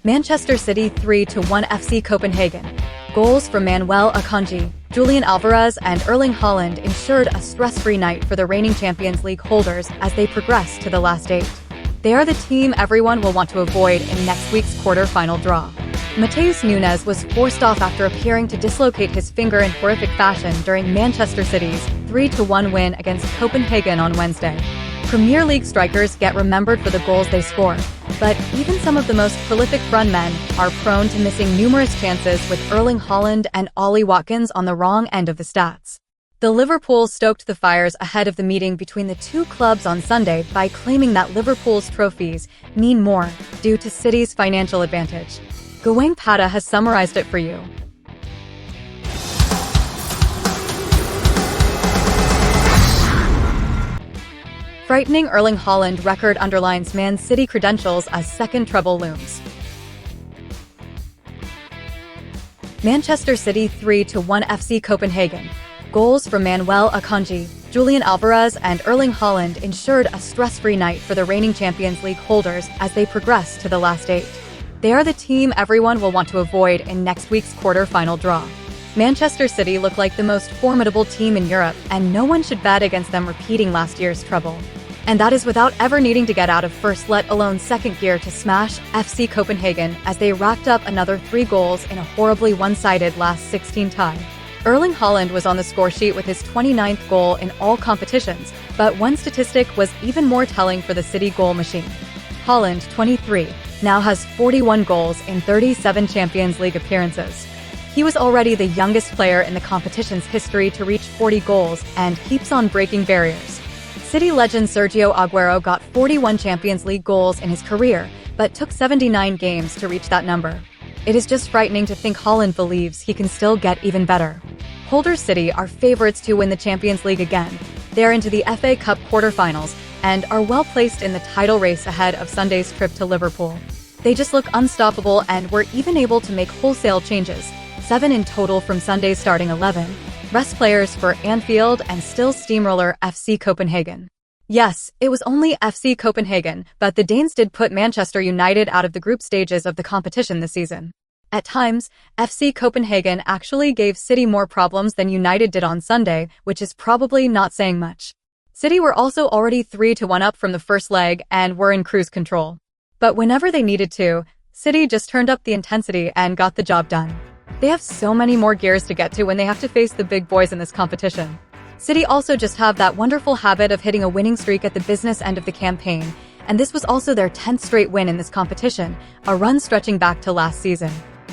Manchester City 3-1 FC Copenhagen. Goals from Manuel Akanji, Julian Alvarez and Erling Haaland ensured a stress-free night for the reigning Champions League holders as they progress to the last 8. They are the team everyone will want to avoid in next week's quarter-final draw. Matheus Nunes was forced off after appearing to dislocate his finger in horrific fashion during Manchester City's 3-1 win against Copenhagen on Wednesday. Premier League strikers get remembered for the goals they score, but even some of the most prolific frontmen are prone to missing numerous chances, with Erling Haaland and Ollie Watkins on the wrong end of the stats. The Liverpool stoked the fires ahead of the meeting between the two clubs on Sunday by claiming that Liverpool's trophies mean more due to City's financial advantage. GAWANG PATAH has summarized it for you. Frightening Erling Haaland record underlines Man City credentials as second treble looms. Manchester City 3-1 FC Copenhagen. Goals from Manuel Akanji, Julian Alvarez and Erling Haaland ensured a stress-free night for the reigning Champions League holders as they progress to the last 8. They are the team everyone will want to avoid in next week's quarter-final draw. Manchester City look like the most formidable team in Europe, and no one should bet against them repeating last year's treble. And that is without ever needing to get out of first, let alone second gear to smash FC Copenhagen as they racked up another 3 goals in a horribly one-sided last 16 tie. Erling Haaland was on the scoresheet with his 29th goal in all competitions, but one statistic was even more telling for the City goal machine. Haaland, 23, now has 41 goals in 37 Champions League appearances. He was already the youngest player in the competition's history to reach 40 goals and keeps on breaking barriers. City legend Sergio Aguero got 41 Champions League goals in his career, but took 79 games to reach that number. It is just frightening to think Haaland believes he can still get even better. Holders City are favorites to win the Champions League again. They are into the FA Cup quarterfinals and are well placed in the title race ahead of Sunday's trip to Liverpool. They just look unstoppable and were even able to make wholesale changes, 7 in total from Sunday's starting 11, rest players for Anfield and still steamroller FC Copenhagen. Yes, it was only FC Copenhagen, but the Danes did put Manchester United out of the group stages of the competition this season. At times, FC Copenhagen actually gave City more problems than United did on Sunday, which is probably not saying much. City were also already 3-1 up from the first leg and were in cruise control. But whenever they needed to, City just turned up the intensity and got the job done. They have so many more gears to get to when they have to face the big boys in this competition. City also just have that wonderful habit of hitting a winning streak at the business end of the campaign, and this was also their 10th straight win in this competition, a run stretching back to last season.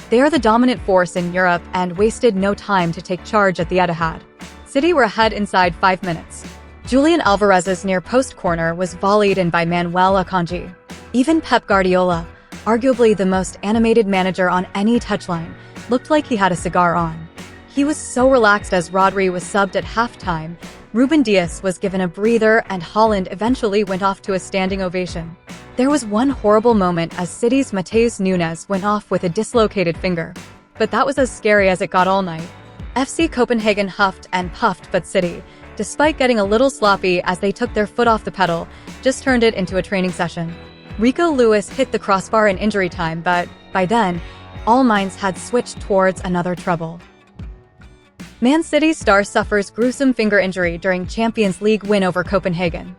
They are the dominant force in Europe and wasted no time to take charge at the Etihad. City were ahead inside 5 minutes. Julian Alvarez's near-post corner was volleyed in by Manuel Akanji. Even Pep Guardiola, arguably the most animated manager on any touchline, looked like he had a cigar on. He was so relaxed as Rodri was subbed at halftime. Ruben Dias was given a breather and Haaland eventually went off to a standing ovation. There was one horrible moment as City's Matheus Nunes went off with a dislocated finger. But that was as scary as it got all night. FC Copenhagen huffed and puffed, but City, despite getting a little sloppy as they took their foot off the pedal, just turned it into a training session. Rico Lewis hit the crossbar in injury time, but by then, all minds had switched towards another treble. Man City star suffers gruesome finger injury during Champions League win over Copenhagen.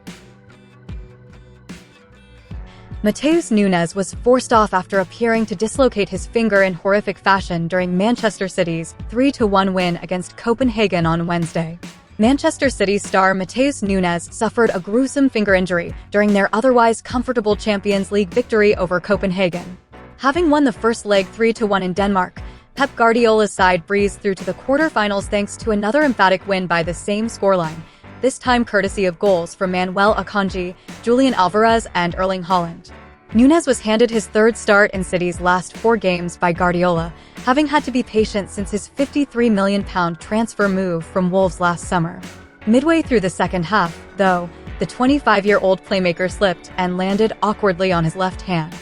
Matheus Nunes was forced off after appearing to dislocate his finger in horrific fashion during Manchester City's 3-1 win against Copenhagen on Wednesday. Manchester City star Matheus Nunes suffered a gruesome finger injury during their otherwise comfortable Champions League victory over Copenhagen. Having won the first leg 3-1 in Denmark, Pep Guardiola's side breezed through to the quarterfinals thanks to another emphatic win by the same scoreline, this time courtesy of goals from Manuel Akanji, Julian Alvarez and Erling Haaland. Nunes was handed his 3rd start in City's last 4 games by Guardiola, having had to be patient since his £53 million transfer move from Wolves last summer. Midway through the second half, though, the 25-year-old playmaker slipped and landed awkwardly on his left hand.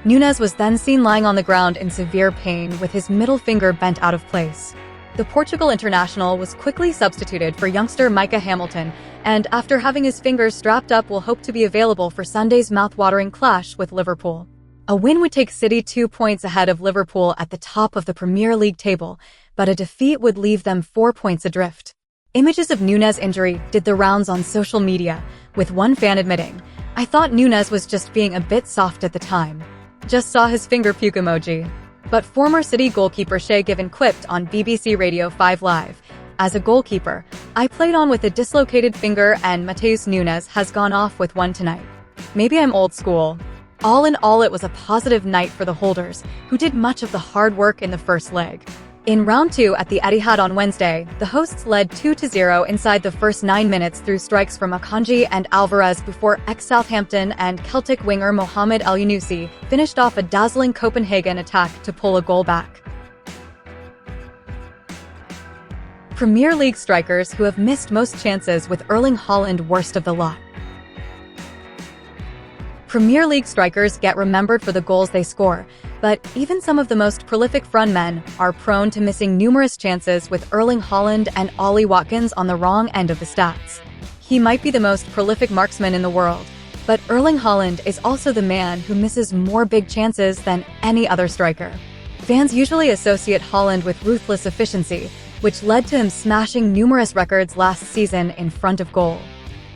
Nunes was then seen lying on the ground in severe pain with his middle finger bent out of place. The Portugal international was quickly substituted for youngster Micah Hamilton, and after having his fingers strapped up will hope to be available for Sunday's mouth-watering clash with Liverpool. A win would take City 2 points ahead of Liverpool at the top of the Premier League table, but a defeat would leave them 4 points adrift. Images of Nunes' injury did the rounds on social media, with one fan admitting, "I thought Nunes was just being a bit soft at the time. Just saw his finger puke emoji." But former City goalkeeper Shay Given quipped on BBC Radio 5 Live, "As a goalkeeper, I played on with a dislocated finger and Matheus Nunes has gone off with one tonight. Maybe I'm old school." All in all, it was a positive night for the holders, who did much of the hard work in the first leg. In round 2 at the Etihad on Wednesday, the hosts led 2-0 inside the first 9 minutes through strikes from Akanji and Alvarez before ex-Southampton and Celtic winger Mohamed El-Yunusi finished off a dazzling Copenhagen attack to pull a goal back. Premier League strikers who have missed most chances, with Erling Haaland worst of the lot. Premier League strikers get remembered for the goals they score, but even some of the most prolific frontmen are prone to missing numerous chances, with Erling Haaland and Ollie Watkins on the wrong end of the stats. He might be the most prolific marksman in the world, but Erling Haaland is also the man who misses more big chances than any other striker. Fans usually associate Haaland with ruthless efficiency, which led to him smashing numerous records last season in front of goal.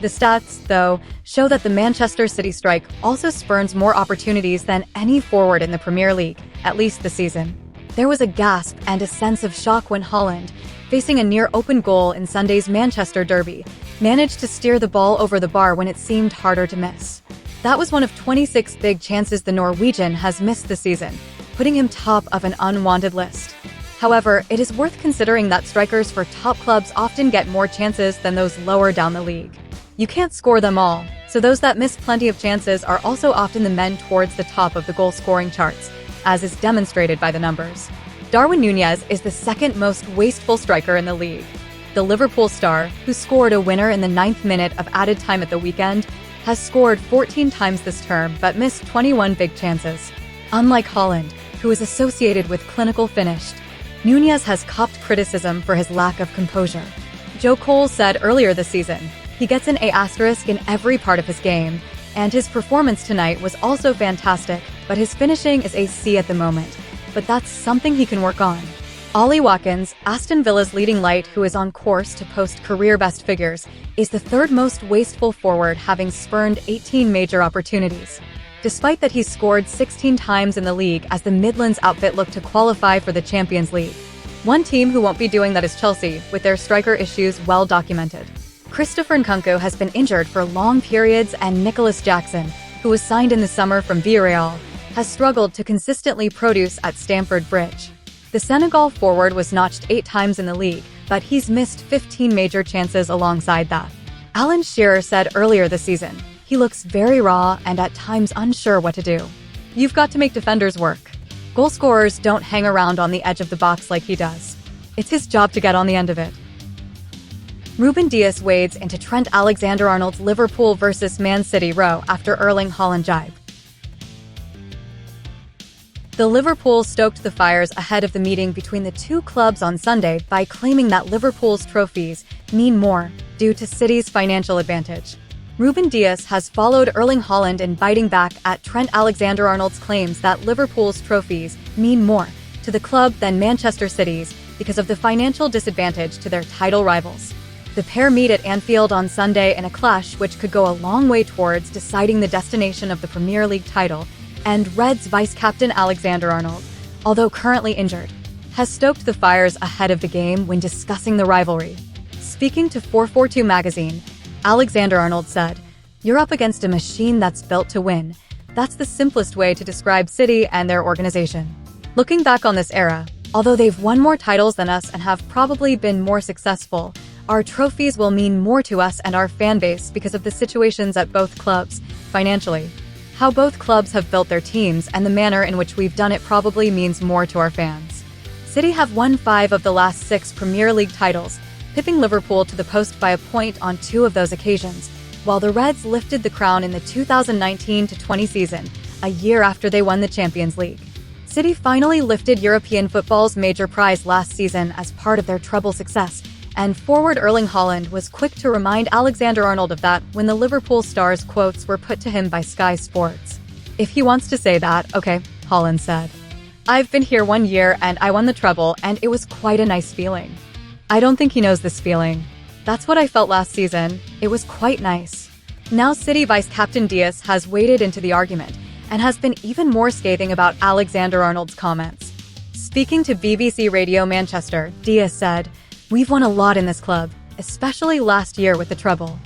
The stats, though, show that the Manchester City strike also spurns more opportunities than any forward in the Premier League, at least this season. There was a gasp and a sense of shock when Haaland, facing a near-open goal in Sunday's Manchester derby, managed to steer the ball over the bar when it seemed harder to miss. That was one of 26 big chances the Norwegian has missed this season, putting him top of an unwanted list. However, it is worth considering that strikers for top clubs often get more chances than those lower down the league. You can't score them all, so those that miss plenty of chances are also often the men towards the top of the goal-scoring charts, as is demonstrated by the numbers. Darwin Núñez is the second most wasteful striker in the league. The Liverpool star, who scored a winner in the 9th minute of added time at the weekend, has scored 14 times this term but missed 21 big chances. Unlike Haaland, who is associated with clinical finish, Núñez has copped criticism for his lack of composure. Joe Cole said earlier this season, "He gets an A* in every part of his game, and his performance tonight was also fantastic, but his finishing is a C at the moment. But that's something he can work on." Ollie Watkins, Aston Villa's leading light who is on course to post career-best figures, is the third most wasteful forward, having spurned 18 major opportunities. Despite that, he scored 16 times in the league as the Midlands outfit looked to qualify for the Champions League. One team who won't be doing that is Chelsea, with their striker issues well documented. Christopher Nkunku has been injured for long periods, and Nicholas Jackson, who was signed in the summer from Villarreal, has struggled to consistently produce at Stamford Bridge. The Senegal forward was notched 8 times in the league, but he's missed 15 major chances alongside that. Alan Shearer said earlier this season, "He looks very raw and at times unsure what to do." You've got to make defenders work. Goal scorers don't hang around on the edge of the box like he does. It's his job to get on the end of it. Ruben Dias wades into Trent Alexander-Arnold's Liverpool vs Man City row after Erling Haaland jibe. The Liverpool stoked the fires ahead of the meeting between the two clubs on Sunday by claiming that Liverpool's trophies mean more due to City's financial advantage. Ruben Dias has followed Erling Haaland in biting back at Trent Alexander-Arnold's claims that Liverpool's trophies mean more to the club than Manchester City's because of the financial disadvantage to their title rivals. The pair meet at Anfield on Sunday in a clash which could go a long way towards deciding the destination of the Premier League title, and Reds vice-captain Alexander-Arnold, although currently injured, has stoked the fires ahead of the game when discussing the rivalry. Speaking to 442 magazine, Alexander-Arnold said, "You're up against a machine that's built to win. That's the simplest way to describe City and their organization. Looking back on this era, although they've won more titles than us and have probably been more successful, our trophies will mean more to us and our fan base because of the situations at both clubs, financially. How both clubs have built their teams and the manner in which we've done it probably means more to our fans." City have won 5 of the last 6 Premier League titles, pipping Liverpool to the post by a point on 2 of those occasions, while the Reds lifted the crown in the 2019-20 season, a year after they won the Champions League. City finally lifted European football's major prize last season as part of their treble success, and forward Erling Haaland was quick to remind Alexander-Arnold of that when the Liverpool star's quotes were put to him by Sky Sports. If he wants to say that, okay, Haaland said. I've been here 1 year and I won the treble and it was quite a nice feeling. I don't think he knows this feeling. That's what I felt last season. It was quite nice. Now City vice-captain Dias has waded into the argument and has been even more scathing about Alexander Arnold's comments. Speaking to BBC Radio Manchester, Dias said, "We've won a lot in this club, especially last year with the treble.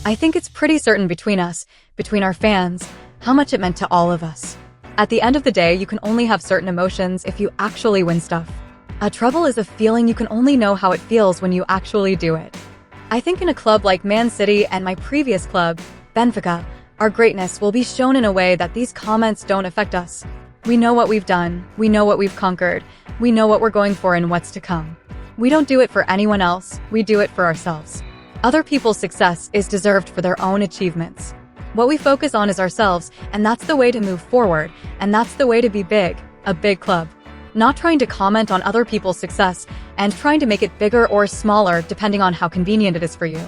I think it's pretty certain between us, between our fans, how much it meant to all of us. At the end of the day, you can only have certain emotions if you actually win stuff. A treble is a feeling you can only know how it feels when you actually do it. I think in a club like Man City and my previous club, Benfica, our greatness will be shown in a way that these comments don't affect us. We know what we've done, we know what we've conquered, we know what we're going for and what's to come. We don't do it for anyone else, we do it for ourselves. Other people's success is deserved for their own achievements. What we focus on is ourselves, and that's the way to move forward, and that's the way to be big, a big club. Not trying to comment on other people's success and trying to make it bigger or smaller depending on how convenient it is for you.